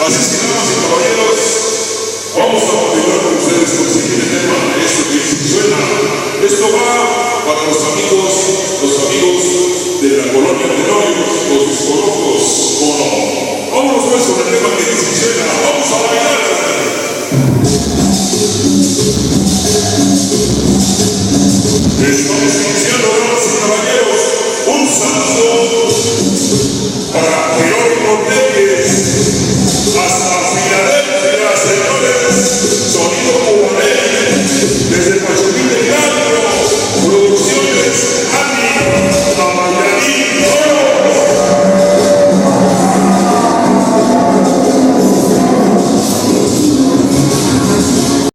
Así es que, damas y caballeros, vamos a continuar con ustedes con el siguiente tema. Esto que suena. Esto va para los amigos de la colonia de novios, los discolocos, ¿o no? Vámonos pues con el tema que dice y suena. ¡Vamos a bailar! Estamos iniciando, damas y caballeros, un saludo para George Rodríguez hasta Filadelfia, señores, sonido cubano desde